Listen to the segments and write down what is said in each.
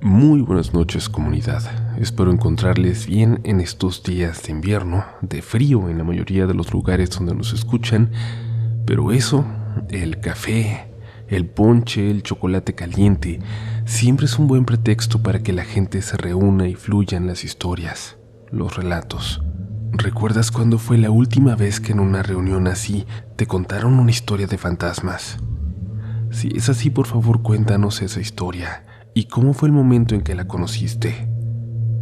Muy buenas noches, comunidad. Espero encontrarles bien en estos días de invierno, de frío en la mayoría de los lugares donde nos escuchan, pero eso, el café, el ponche, el chocolate caliente, siempre es un buen pretexto para que la gente se reúna y fluyan las historias, los relatos. ¿Recuerdas cuándo fue la última vez que en una reunión así te contaron una historia de fantasmas? Si es así, por favor, cuéntanos esa historia y cómo fue el momento en que la conociste.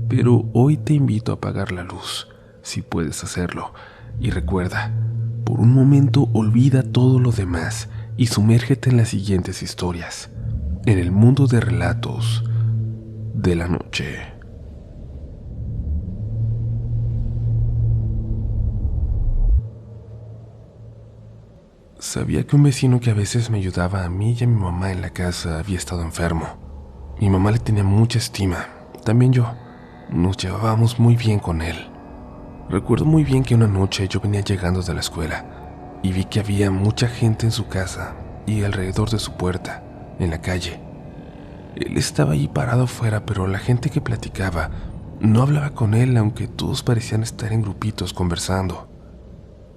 Pero hoy te invito a apagar la luz, si puedes hacerlo, y recuerda, por un momento olvida todo lo demás y sumérgete en las siguientes historias, en el mundo de relatos de la noche. Sabía que un vecino que a veces me ayudaba a mí y a mi mamá en la casa había estado enfermo. Mi mamá le tenía mucha estima, también yo. Nos llevábamos muy bien con él. Recuerdo muy bien que una noche yo venía llegando de la escuela y vi que había mucha gente en su casa y alrededor de su puerta, en la calle. Él estaba ahí parado afuera, pero la gente que platicaba no hablaba con él, aunque todos parecían estar en grupitos conversando.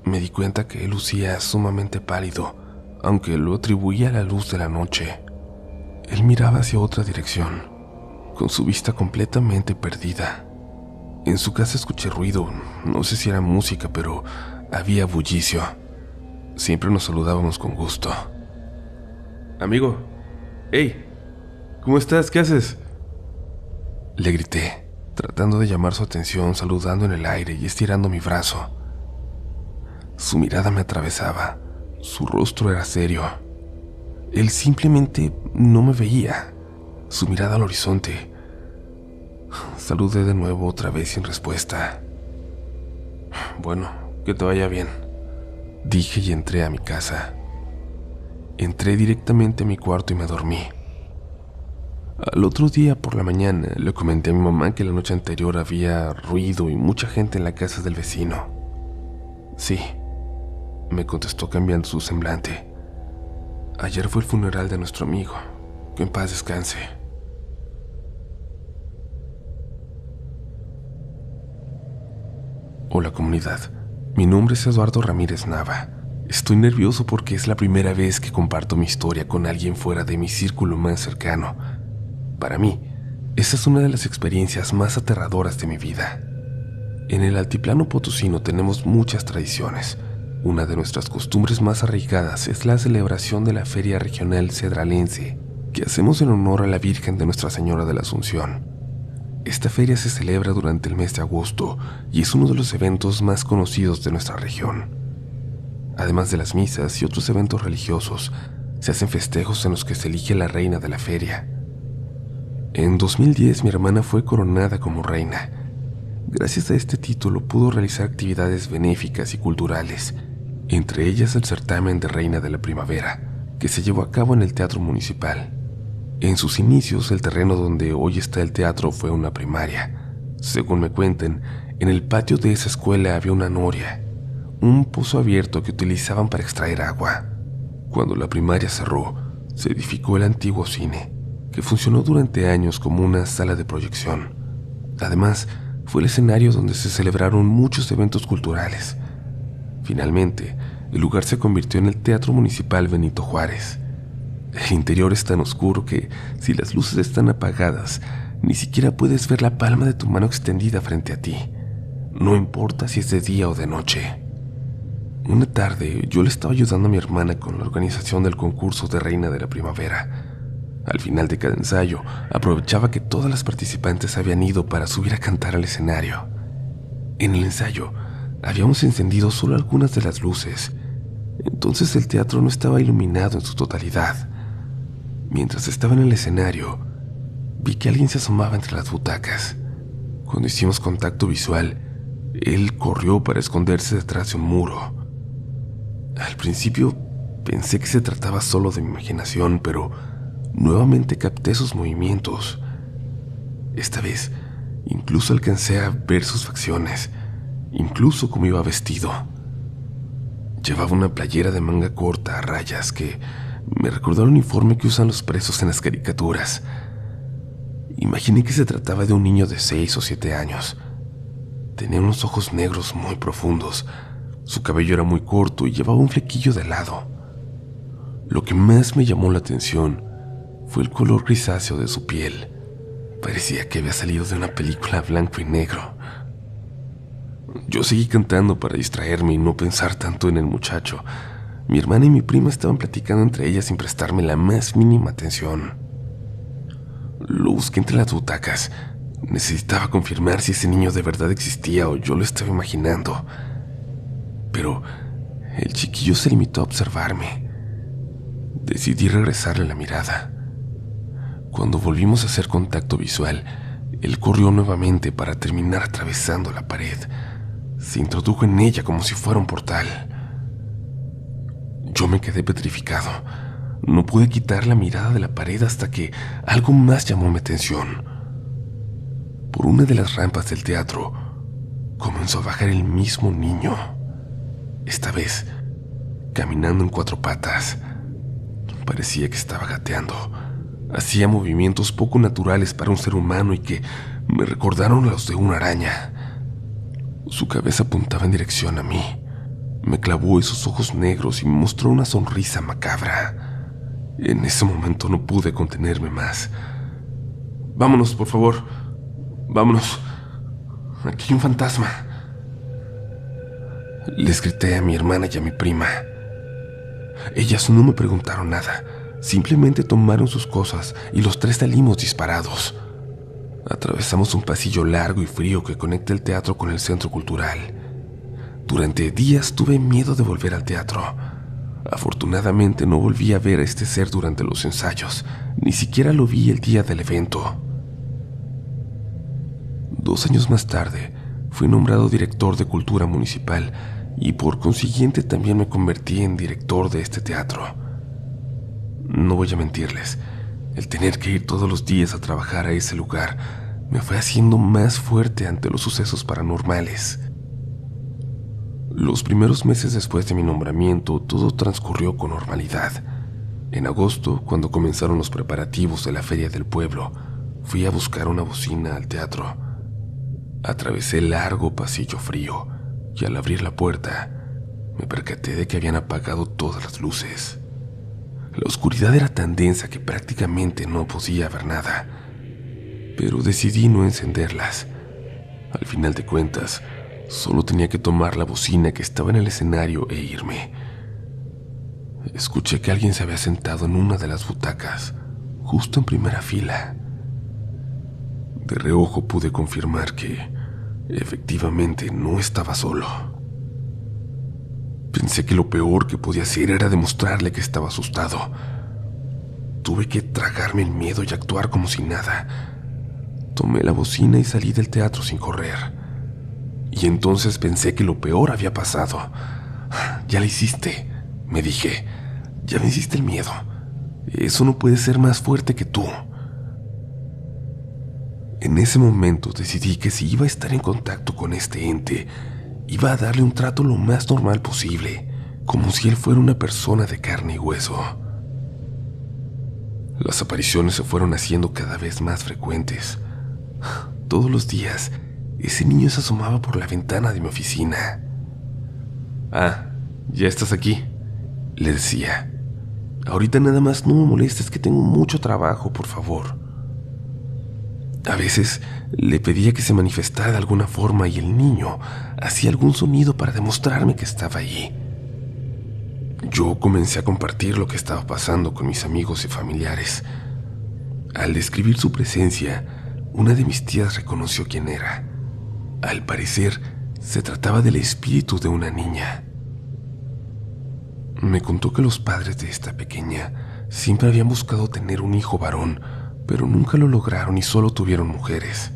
Me di cuenta que él lucía sumamente pálido, aunque lo atribuía a la luz de la noche. Él miraba hacia otra dirección, con su vista completamente perdida. En su casa escuché ruido, no sé si era música, pero había bullicio. Siempre nos saludábamos con gusto. «Amigo, hey, ¿cómo estás? ¿Qué haces?», le grité, tratando de llamar su atención, saludando en el aire y estirando mi brazo. Su mirada me atravesaba, su rostro era serio. Él simplemente no me veía, su mirada al horizonte. Saludé de nuevo, otra vez sin respuesta. «Bueno, que te vaya bien», dije y entré a mi casa. Entré directamente a mi cuarto y me dormí. Al otro día por la mañana le comenté a mi mamá que la noche anterior había ruido y mucha gente en la casa del vecino. «Sí», me contestó cambiando su semblante. «Ayer fue el funeral de nuestro amigo. Que en paz descanse». Hola, comunidad. Mi nombre es Eduardo Ramírez Nava. Estoy nervioso porque es la primera vez que comparto mi historia con alguien fuera de mi círculo más cercano. Para mí, esta es una de las experiencias más aterradoras de mi vida. En el altiplano potosino tenemos muchas tradiciones. Una de nuestras costumbres más arraigadas es la celebración de la Feria Regional Cedralense, que hacemos en honor a la Virgen de Nuestra Señora de la Asunción. Esta feria se celebra durante el mes de agosto y es uno de los eventos más conocidos de nuestra región. Además de las misas y otros eventos religiosos, se hacen festejos en los que se elige la reina de la feria. En 2010 mi hermana fue coronada como reina. Gracias a este título pudo realizar actividades benéficas y culturales, entre ellas el certamen de Reina de la Primavera, que se llevó a cabo en el Teatro Municipal. En sus inicios, el terreno donde hoy está el teatro fue una primaria. Según me cuentan, en el patio de esa escuela había una noria, un pozo abierto que utilizaban para extraer agua. Cuando la primaria cerró, se edificó el antiguo cine, que funcionó durante años como una sala de proyección. Además, fue el escenario donde se celebraron muchos eventos culturales. Finalmente, el lugar se convirtió en el Teatro Municipal Benito Juárez. El interior es tan oscuro que, si las luces están apagadas, ni siquiera puedes ver la palma de tu mano extendida frente a ti. No importa si es de día o de noche. Una tarde, yo le estaba ayudando a mi hermana con la organización del concurso de Reina de la Primavera. Al final de cada ensayo, aprovechaba que todas las participantes habían ido para subir a cantar al escenario. En el ensayo, habíamos encendido solo algunas de las luces, entonces el teatro no estaba iluminado en su totalidad. Mientras estaba en el escenario, vi que alguien se asomaba entre las butacas. Cuando hicimos contacto visual, él corrió para esconderse detrás de un muro. Al principio pensé que se trataba solo de mi imaginación, pero nuevamente capté sus movimientos. Esta vez, incluso alcancé a ver sus facciones, incluso cómo iba vestido. Llevaba una playera de manga corta a rayas que me recordó el uniforme que usan los presos en las caricaturas. Imaginé que se trataba de un niño de 6 o 7 años. Tenía unos ojos negros muy profundos, su cabello era muy corto y llevaba un flequillo de lado. Lo que más me llamó la atención fue el color grisáceo de su piel. Parecía que había salido de una película blanco y negro. Yo seguí cantando para distraerme y no pensar tanto en el muchacho. Mi hermana y mi prima estaban platicando entre ellas sin prestarme la más mínima atención. Lo busqué entre las butacas. Necesitaba confirmar si ese niño de verdad existía o yo lo estaba imaginando. Pero el chiquillo se limitó a observarme. Decidí regresarle la mirada. Cuando volvimos a hacer contacto visual, él corrió nuevamente para terminar atravesando la pared. Se introdujo en ella como si fuera un portal. Yo me quedé petrificado. No pude quitar la mirada de la pared hasta que algo más llamó mi atención. Por una de las rampas del teatro comenzó a bajar el mismo niño. Esta vez, caminando en 4 patas. Parecía que estaba gateando. Hacía movimientos poco naturales para un ser humano y que me recordaron a los de una araña. Su cabeza apuntaba en dirección a mí. Me clavó esos ojos negros y me mostró una sonrisa macabra. En ese momento no pude contenerme más. «Vámonos, por favor. Vámonos. Aquí hay un fantasma». Les grité a mi hermana y a mi prima. Ellas no me preguntaron nada. Simplemente tomaron sus cosas y los 3 salimos disparados. Atravesamos un pasillo largo y frío que conecta el teatro con el centro cultural. Durante días tuve miedo de volver al teatro. Afortunadamente no volví a ver a este ser durante los ensayos. Ni siquiera lo vi el día del evento. 2 años más tarde, fui nombrado director de cultura municipal y por consiguiente también me convertí en director de este teatro. No voy a mentirles, el tener que ir todos los días a trabajar a ese lugar me fue haciendo más fuerte ante los sucesos paranormales. Los primeros meses después de mi nombramiento, todo transcurrió con normalidad. En agosto, cuando comenzaron los preparativos de la feria del pueblo, fui a buscar una bocina al teatro. Atravesé el largo pasillo frío y al abrir la puerta, me percaté de que habían apagado todas las luces. La oscuridad era tan densa que prácticamente no podía ver nada, pero decidí no encenderlas. Al final de cuentas, solo tenía que tomar la bocina que estaba en el escenario e irme. Escuché que alguien se había sentado en una de las butacas, justo en primera fila. De reojo pude confirmar que, efectivamente, no estaba solo. Pensé que lo peor que podía hacer era demostrarle que estaba asustado. Tuve que tragarme el miedo y actuar como si nada. Tomé la bocina y salí del teatro sin correr. Y entonces pensé que lo peor había pasado. «Ya lo hiciste», me dije. «Ya me hiciste el miedo. Eso no puede ser más fuerte que tú». En ese momento decidí que si iba a estar en contacto con este ente, iba a darle un trato lo más normal posible, como si él fuera una persona de carne y hueso. Las apariciones se fueron haciendo cada vez más frecuentes. Todos los días, ese niño se asomaba por la ventana de mi oficina. «Ah, ya estás aquí», le decía. «Ahorita nada más no me molestes, que tengo mucho trabajo, por favor». A veces le pedía que se manifestara de alguna forma y el niño hacía algún sonido para demostrarme que estaba allí. Yo comencé a compartir lo que estaba pasando con mis amigos y familiares. Al describir su presencia, una de mis tías reconoció quién era. Al parecer, se trataba del espíritu de una niña. Me contó que los padres de esta pequeña siempre habían buscado tener un hijo varón, pero nunca lo lograron y solo tuvieron mujeres.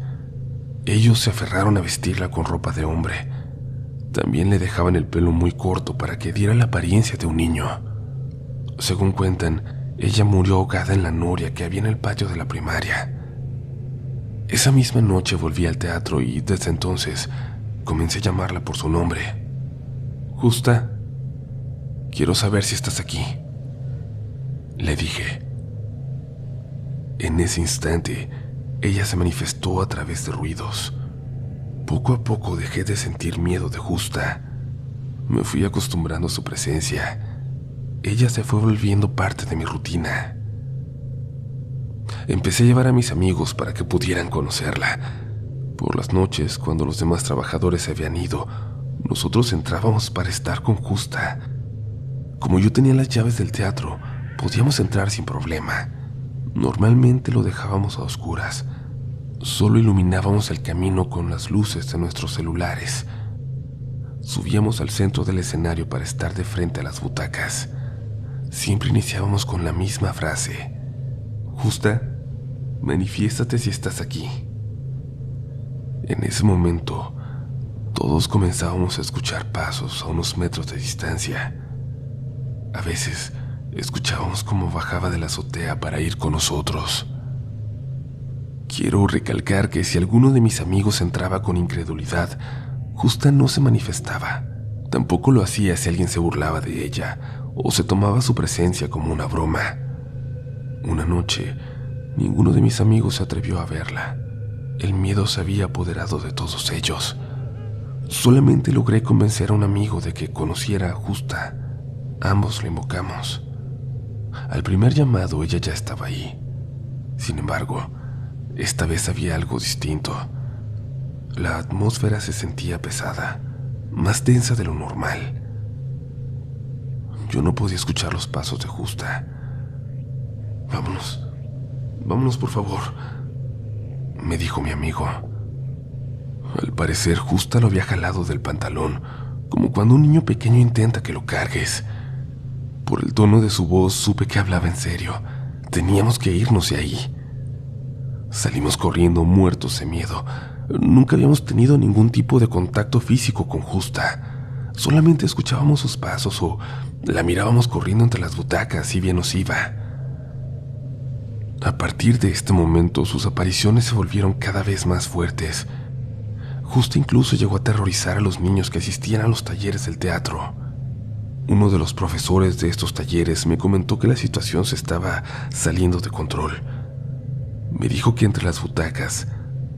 Ellos se aferraron a vestirla con ropa de hombre. También le dejaban el pelo muy corto para que diera la apariencia de un niño. Según cuentan, ella murió ahogada en la noria que había en el patio de la primaria. Esa misma noche volví al teatro y desde entonces comencé a llamarla por su nombre. «Justa, quiero saber si estás aquí», le dije. En ese instante, ella se manifestó a través de ruidos. Poco a poco dejé de sentir miedo de Justa. Me fui acostumbrando a su presencia. Ella se fue volviendo parte de mi rutina. Empecé a llevar a mis amigos para que pudieran conocerla. Por las noches, cuando los demás trabajadores se habían ido, nosotros entrábamos para estar con Justa. Como yo tenía las llaves del teatro, podíamos entrar sin problema. Normalmente lo dejábamos a oscuras. Solo iluminábamos el camino con las luces de nuestros celulares. Subíamos al centro del escenario para estar de frente a las butacas. Siempre iniciábamos con la misma frase: Justa, manifiéstate si estás aquí. En ese momento, todos comenzábamos a escuchar pasos a unos metros de distancia. A veces, escuchábamos cómo bajaba de la azotea para ir con nosotros. Quiero recalcar que si alguno de mis amigos entraba con incredulidad, Justa no se manifestaba. Tampoco lo hacía si alguien se burlaba de ella o se tomaba su presencia como una broma. Una noche, ninguno de mis amigos se atrevió a verla. El miedo se había apoderado de todos ellos. Solamente logré convencer a un amigo de que conociera a Justa. Ambos la invocamos. Al primer llamado ella ya estaba ahí. Sin embargo, esta vez había algo distinto. La atmósfera se sentía pesada, más densa de lo normal. Yo no podía escuchar los pasos de Justa. Vámonos por favor, me dijo mi amigo. Al parecer, Justa lo había jalado del pantalón, como cuando un niño pequeño intenta que lo cargues. Por el tono de su voz supe que hablaba en serio. Teníamos que irnos de ahí. Salimos corriendo, muertos de miedo. Nunca habíamos tenido ningún tipo de contacto físico con Justa. Solamente escuchábamos sus pasos o la mirábamos corriendo entre las butacas y bien nos iba. A partir de este momento, sus apariciones se volvieron cada vez más fuertes. Justa incluso llegó a aterrorizar a los niños que asistían a los talleres del teatro. Uno de los profesores de estos talleres me comentó que la situación se estaba saliendo de control. Me dijo que entre las butacas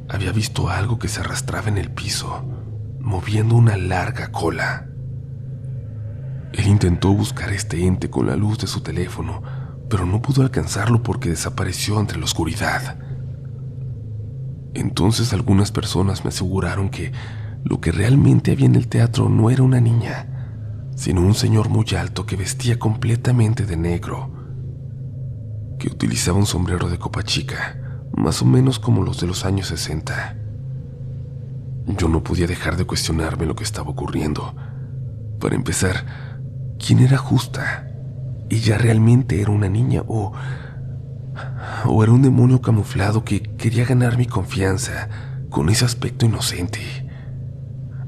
había visto algo que se arrastraba en el piso, moviendo una larga cola. Él intentó buscar a este ente con la luz de su teléfono, pero no pudo alcanzarlo porque desapareció entre la oscuridad. Entonces algunas personas me aseguraron que lo que realmente había en el teatro no era una niña, sino un señor muy alto que vestía completamente de negro, que utilizaba un sombrero de copa chica, más o menos como los de los años 60. Yo no podía dejar de cuestionarme lo que estaba ocurriendo. Para empezar, ¿quién era Justa? ¿Ella realmente era una niña o era un demonio camuflado que quería ganar mi confianza con ese aspecto inocente?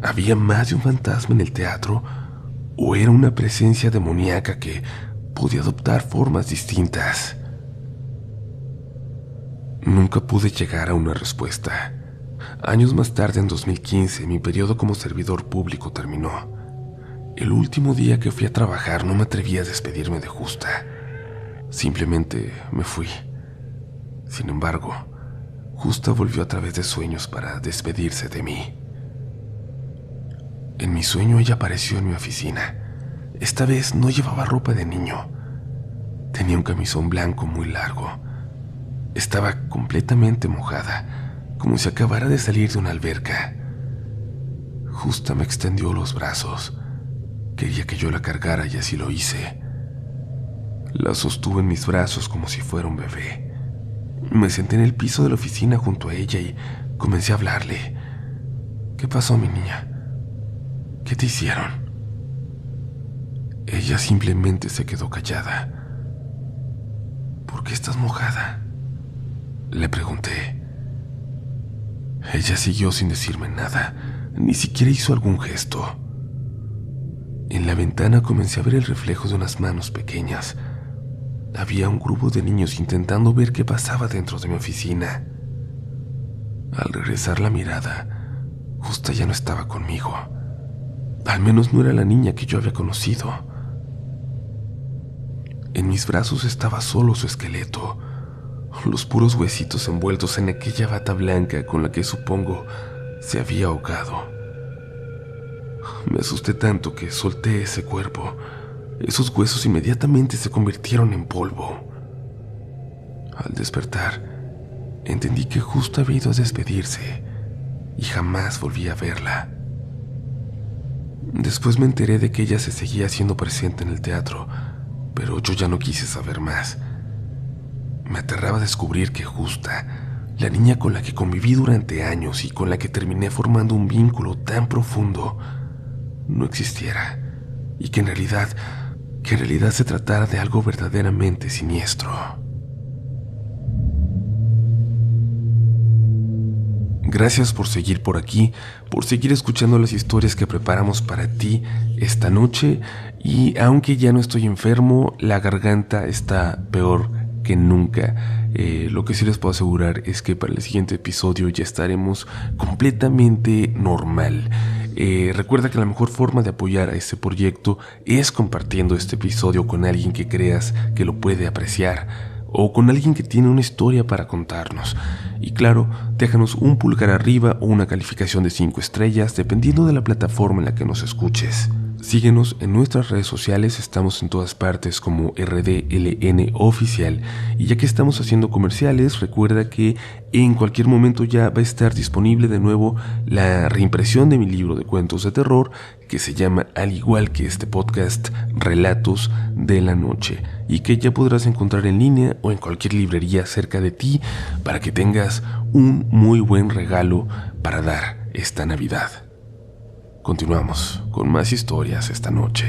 ¿Había más de un fantasma en el teatro o era una presencia demoníaca que podía adoptar formas distintas? Nunca pude llegar a una respuesta. Años más tarde, en 2015, mi periodo como servidor público terminó. El último día que fui a trabajar no me atreví a despedirme de Justa. Simplemente me fui. Sin embargo, Justa volvió a través de sueños para despedirse de mí. En mi sueño ella apareció en mi oficina. Esta vez no llevaba ropa de niño. Tenía un camisón blanco muy largo. Estaba completamente mojada, como si acabara de salir de una alberca. Justa me extendió los brazos. Quería que yo la cargara y así lo hice. La sostuve en mis brazos como si fuera un bebé. Me senté en el piso de la oficina junto a ella y comencé a hablarle. ¿Qué pasó, mi niña? ¿Qué te hicieron? Ella simplemente se quedó callada. ¿Por qué estás mojada?, le pregunté. Ella siguió sin decirme nada, ni siquiera hizo algún gesto. En la ventana comencé a ver el reflejo de unas manos pequeñas. Había un grupo de niños intentando ver qué pasaba dentro de mi oficina. Al regresar la mirada, Justa ya no estaba conmigo. Al menos no era la niña que yo había conocido. En mis brazos estaba solo su esqueleto, los puros huesitos envueltos en aquella bata blanca con la que supongo se había ahogado. Me asusté tanto que solté ese cuerpo. Esos huesos inmediatamente se convirtieron en polvo. Al despertar, entendí que justo había ido a despedirse y jamás volví a verla. Después me enteré de que ella se seguía haciendo presente en el teatro, pero yo ya no quise saber más. Me aterraba descubrir que Justa, la niña con la que conviví durante años y con la que terminé formando un vínculo tan profundo, no existiera, y que en realidad se tratara de algo verdaderamente siniestro. Gracias por seguir por aquí, por seguir escuchando las historias que preparamos para ti esta noche, y aunque ya no estoy enfermo, la garganta está peor que nunca. Lo que sí les puedo asegurar es que para el siguiente episodio ya estaremos completamente normal. Recuerda que la mejor forma de apoyar a este proyecto es compartiendo este episodio con alguien que creas que lo puede apreciar, o con alguien que tiene una historia para contarnos. Y claro, déjanos un pulgar arriba o una calificación de 5 estrellas, dependiendo de la plataforma en la que nos escuches. Síguenos en nuestras redes sociales, estamos en todas partes como RDLN Oficial. Y ya que estamos haciendo comerciales, recuerda que en cualquier momento ya va a estar disponible de nuevo la reimpresión de mi libro de cuentos de terror, que se llama, al igual que este podcast, Relatos de la Noche, y que ya podrás encontrar en línea o en cualquier librería cerca de ti para que tengas un muy buen regalo para dar esta Navidad. Continuamos con más historias esta noche.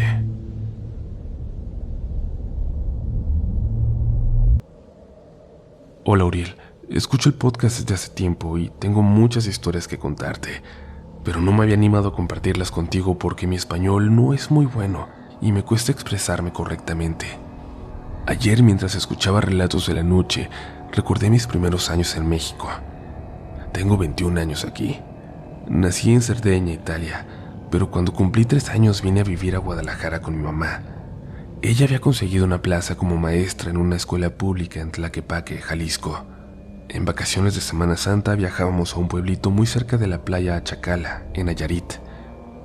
Hola Uriel, escucho el podcast desde hace tiempo y tengo muchas historias que contarte, pero no me había animado a compartirlas contigo porque mi español no es muy bueno y me cuesta expresarme correctamente. Ayer, mientras escuchaba Relatos de la Noche, recordé mis primeros años en México. Tengo 21 años aquí. Nací en Cerdeña, Italia, pero cuando cumplí 3 años vine a vivir a Guadalajara con mi mamá. Ella había conseguido una plaza como maestra en una escuela pública en Tlaquepaque, Jalisco. En vacaciones de Semana Santa viajábamos a un pueblito muy cerca de la playa Chacala, en Nayarit.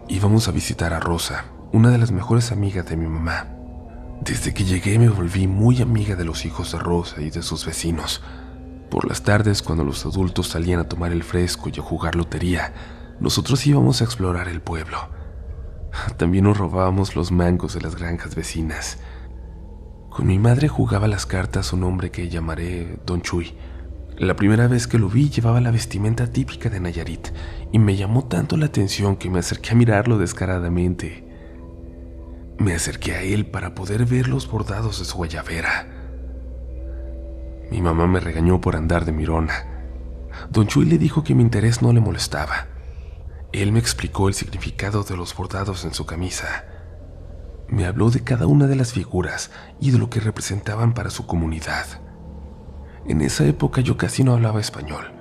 Íbamos a visitar a Rosa, una de las mejores amigas de mi mamá. Desde que llegué me volví muy amiga de los hijos de Rosa y de sus vecinos. Por las tardes, cuando los adultos salían a tomar el fresco y a jugar lotería, nosotros íbamos a explorar el pueblo. También nos robábamos los mangos de las granjas vecinas. Con mi madre jugaba las cartas un hombre que llamaré Don Chuy. La primera vez que lo vi llevaba la vestimenta típica de Nayarit y me llamó tanto la atención que me acerqué a mirarlo descaradamente. Me acerqué a él para poder ver los bordados de su guayabera. Mi mamá me regañó por andar de mirona. Don Chuy le dijo que mi interés no le molestaba. Él me explicó el significado de los bordados en su camisa. Me habló de cada una de las figuras y de lo que representaban para su comunidad. En esa época yo casi no hablaba español.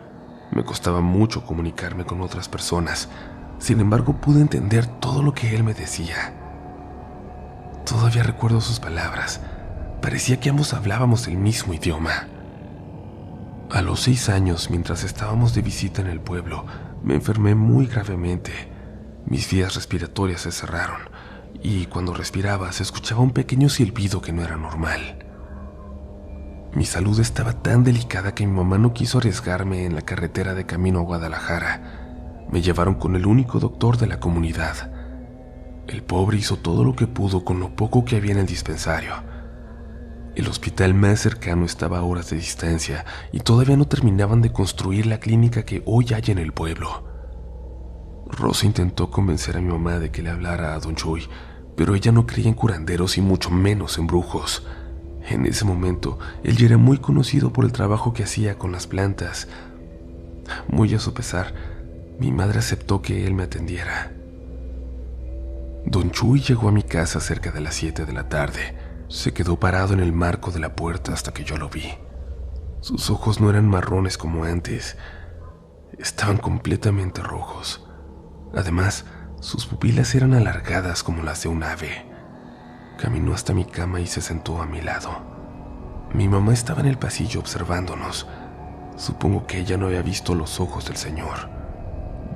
Me costaba mucho comunicarme con otras personas. Sin embargo, pude entender todo lo que él me decía. Todavía recuerdo sus palabras. Parecía que ambos hablábamos el mismo idioma. A los 6 años, mientras estábamos de visita en el pueblo, me enfermé muy gravemente. Mis vías respiratorias se cerraron y cuando respiraba se escuchaba un pequeño silbido que no era normal. Mi salud estaba tan delicada que mi mamá no quiso arriesgarme en la carretera de camino a Guadalajara. Me llevaron con el único doctor de la comunidad. El pobre hizo todo lo que pudo con lo poco que había en el dispensario. El hospital más cercano estaba a horas de distancia y todavía no terminaban de construir la clínica que hoy hay en el pueblo. Rosa intentó convencer a mi mamá de que le hablara a Don Chuy, pero ella no creía en curanderos y mucho menos en brujos. En ese momento, él ya era muy conocido por el trabajo que hacía con las plantas. Muy a su pesar, mi madre aceptó que él me atendiera. Don Chuy llegó a mi casa cerca de las 7 de la tarde. Se quedó parado en el marco de la puerta hasta que yo lo vi. Sus ojos no eran marrones como antes, estaban completamente rojos. Además, sus pupilas eran alargadas como las de un ave. Caminó hasta mi cama y se sentó a mi lado. Mi mamá estaba en el pasillo observándonos. Supongo que ella no había visto los ojos del señor.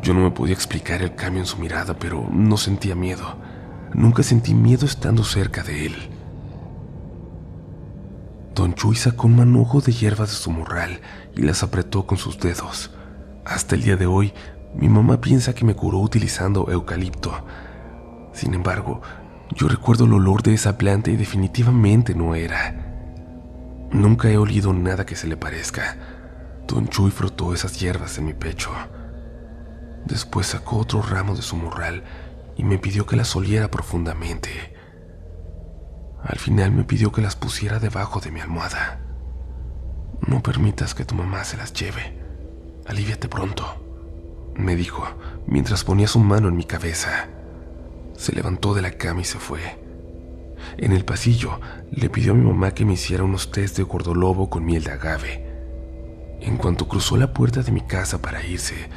Yo no me podía explicar el cambio en su mirada, pero no sentía miedo. Nunca sentí miedo estando cerca de él. Don Chuy sacó un manojo de hierbas de su morral y las apretó con sus dedos. Hasta el día de hoy, mi mamá piensa que me curó utilizando eucalipto. Sin embargo, yo recuerdo el olor de esa planta y definitivamente no era. Nunca he olido nada que se le parezca. Don Chuy frotó esas hierbas en mi pecho. Después sacó otro ramo de su morral y me pidió que las oliera profundamente. Al final me pidió que las pusiera debajo de mi almohada. No permitas que tu mamá se las lleve. Alíviate pronto, me dijo mientras ponía su mano en mi cabeza. Se levantó de la cama y se fue. En el pasillo le pidió a mi mamá que me hiciera unos tés de gordolobo con miel de agave. En cuanto cruzó la puerta de mi casa para irse,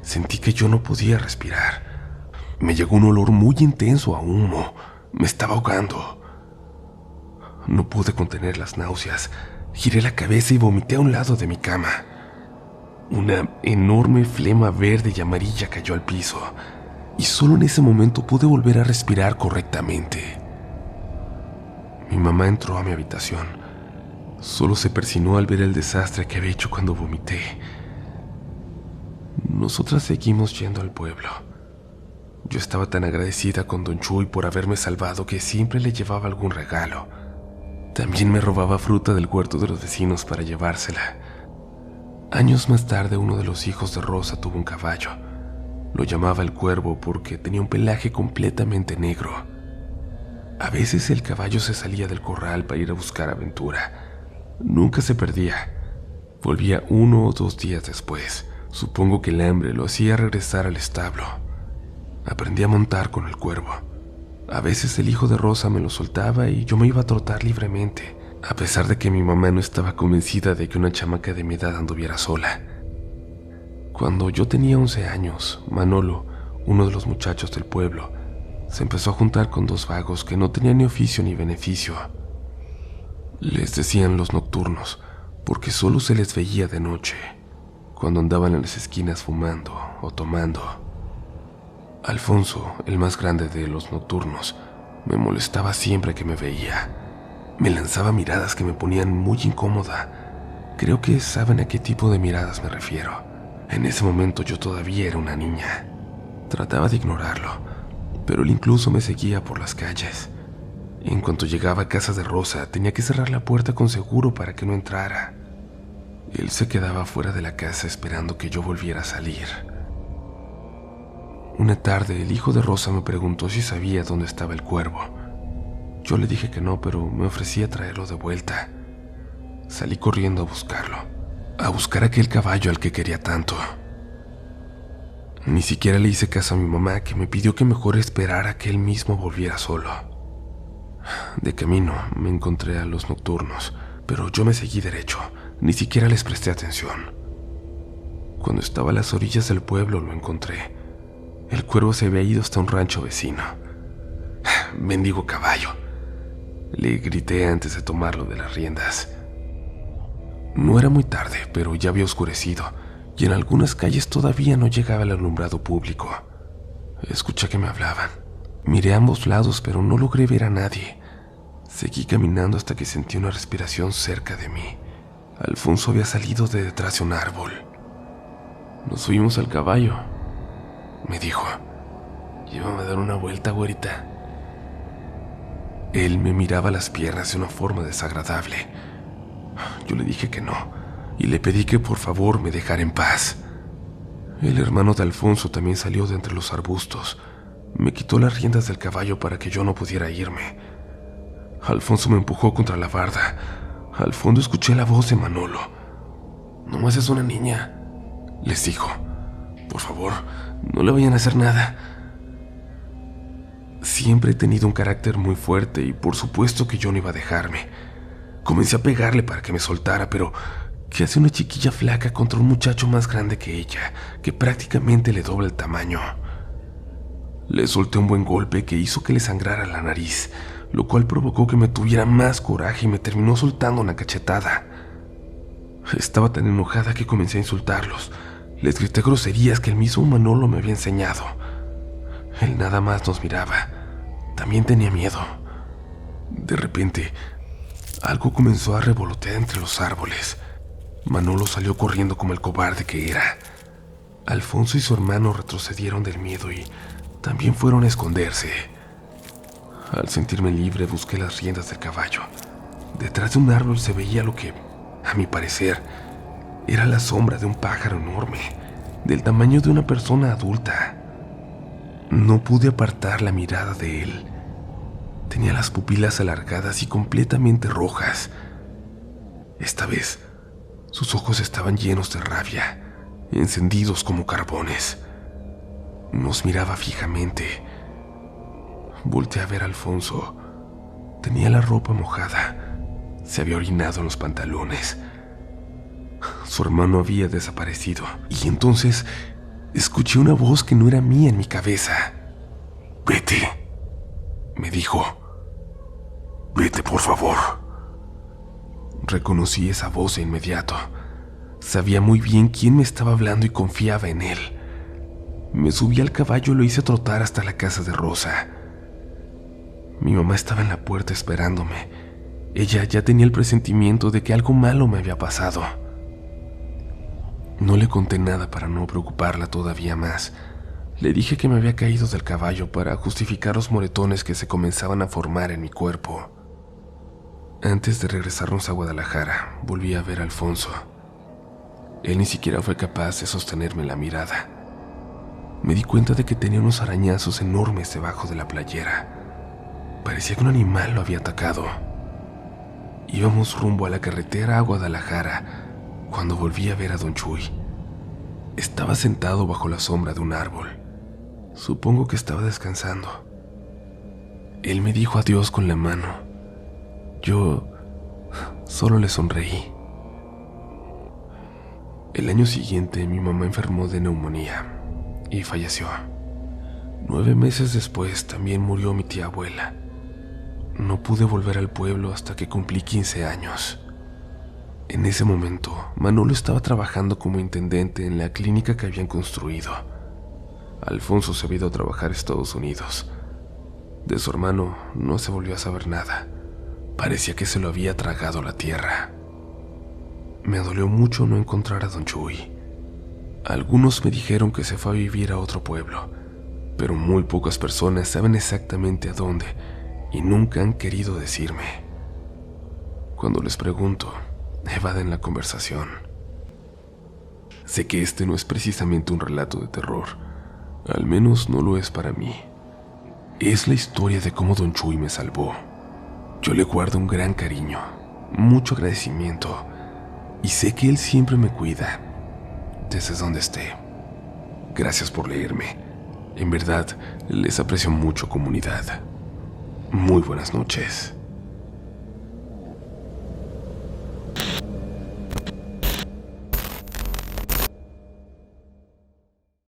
sentí que yo no podía respirar. Me llegó un olor muy intenso a humo. Me estaba ahogando. No pude contener las náuseas. Giré la cabeza y vomité a un lado de mi cama. Una enorme flema verde y amarilla cayó al piso, y solo en ese momento pude volver a respirar correctamente. Mi mamá entró a mi habitación. Solo se persinó al ver el desastre que había hecho cuando vomité. Nosotras seguimos yendo al pueblo. Yo estaba tan agradecida con Don Chuy por haberme salvado que siempre le llevaba algún regalo. También me robaba fruta del huerto de los vecinos para llevársela. Años más tarde, uno de los hijos de Rosa tuvo un caballo. Lo llamaba el Cuervo porque tenía un pelaje completamente negro. A veces el caballo se salía del corral para ir a buscar aventura. Nunca se perdía. Volvía 1 o 2 días después. Supongo que el hambre lo hacía regresar al establo. Aprendí a montar con el Cuervo. A veces el hijo de Rosa me lo soltaba y yo me iba a trotar libremente, a pesar de que mi mamá no estaba convencida de que una chamaca de mi edad anduviera sola. Cuando yo tenía 11 años, Manolo, uno de los muchachos del pueblo, se empezó a juntar con 2 vagos que no tenían ni oficio ni beneficio. Les decían los nocturnos, porque solo se les veía de noche, cuando andaban en las esquinas fumando o tomando. Alfonso, el más grande de los nocturnos, me molestaba siempre que me veía. Me lanzaba miradas que me ponían muy incómoda. Creo que saben a qué tipo de miradas me refiero. En ese momento yo todavía era una niña. Trataba de ignorarlo, pero él incluso me seguía por las calles. En cuanto llegaba a casa de Rosa, tenía que cerrar la puerta con seguro para que no entrara. Él se quedaba fuera de la casa esperando que yo volviera a salir. Una tarde, el hijo de Rosa me preguntó si sabía dónde estaba el Cuervo. Yo le dije que no, pero me ofrecía traerlo de vuelta. Salí corriendo a buscar aquel caballo al que quería tanto. Ni siquiera le hice caso a mi mamá, que me pidió que mejor esperara a que él mismo volviera solo. De camino me encontré a los nocturnos, pero yo me seguí derecho, ni siquiera les presté atención. Cuando estaba a las orillas del pueblo lo encontré. El Cuervo se había ido hasta un rancho vecino. «Mendigo caballo», le grité antes de tomarlo de las riendas. No era muy tarde, pero ya había oscurecido, y en algunas calles todavía no llegaba el alumbrado público. Escuché que me hablaban. Miré a ambos lados, pero no logré ver a nadie. Seguí caminando hasta que sentí una respiración cerca de mí. Alfonso había salido de detrás de un árbol. «Nos fuimos al caballo», me dijo. «Llévame a dar una vuelta, güerita». Él me miraba las piernas de una forma desagradable. Yo le dije que no, y le pedí que por favor me dejara en paz. El hermano de Alfonso también salió de entre los arbustos. Me quitó las riendas del caballo para que yo no pudiera irme. Alfonso me empujó contra la barda. Al fondo escuché la voz de Manolo. «Nomás es una niña», les dijo. «Por favor, no le vayan a hacer nada». Siempre he tenido un carácter muy fuerte y por supuesto que yo no iba a dejarme. Comencé a pegarle para que me soltara, pero ¿qué hace una chiquilla flaca contra un muchacho más grande que ella, que prácticamente le dobla el tamaño? Le solté un buen golpe que hizo que le sangrara la nariz, lo cual provocó que me tuviera más coraje y me terminó soltando una cachetada. Estaba tan enojada que comencé a insultarlos. Les grité groserías que el mismo Manolo me había enseñado. Él nada más nos miraba. También tenía miedo. De repente, algo comenzó a revolotear entre los árboles. Manolo salió corriendo como el cobarde que era. Alfonso y su hermano retrocedieron del miedo y también fueron a esconderse. Al sentirme libre, busqué las riendas del caballo. Detrás de un árbol se veía lo que, a mi parecer, era la sombra de un pájaro enorme, del tamaño de una persona adulta. No pude apartar la mirada de él. Tenía las pupilas alargadas y completamente rojas. Esta vez, sus ojos estaban llenos de rabia, encendidos como carbones. Nos miraba fijamente. Volteé a ver a Alfonso. Tenía la ropa mojada. Se había orinado en los pantalones. Su hermano había desaparecido. Y entonces escuché una voz que no era mía en mi cabeza. «Vete», me dijo. «Vete, por favor». Reconocí esa voz de inmediato. Sabía muy bien quién me estaba hablando y confiaba en él. Me subí al caballo y lo hice trotar hasta la casa de Rosa. Mi mamá estaba en la puerta esperándome. Ella ya tenía el presentimiento de que algo malo me había pasado. No le conté nada para no preocuparla todavía más. Le dije que me había caído del caballo para justificar los moretones que se comenzaban a formar en mi cuerpo. Antes de regresarnos a Guadalajara, volví a ver a Alfonso. Él ni siquiera fue capaz de sostenerme la mirada. Me di cuenta de que tenía unos arañazos enormes debajo de la playera. Parecía que un animal lo había atacado. Íbamos rumbo a la carretera a Guadalajara cuando volví a ver a don Chuy. Estaba sentado bajo la sombra de un árbol. Supongo que estaba descansando. Él me dijo adiós con la mano. Yo solo le sonreí. El año siguiente mi mamá enfermó de neumonía y falleció. 9 meses después también murió mi tía abuela. No pude volver al pueblo hasta que cumplí 15 años. En ese momento, Manolo estaba trabajando como intendente en la clínica que habían construido. Alfonso se había ido a trabajar a Estados Unidos. De su hermano no se volvió a saber nada. Parecía que se lo había tragado la tierra. Me dolió mucho no encontrar a don Chuy. Algunos me dijeron que se fue a vivir a otro pueblo, pero muy pocas personas saben exactamente a dónde y nunca han querido decirme. Cuando les pregunto, evaden la conversación. Sé que este no es precisamente un relato de terror, al menos no lo es para mí. Es la historia de cómo don Chuy me salvó. Yo le guardo un gran cariño, mucho agradecimiento, y sé que él siempre me cuida, desde donde esté. Gracias por leerme. En verdad, les aprecio mucho, comunidad. Muy buenas noches.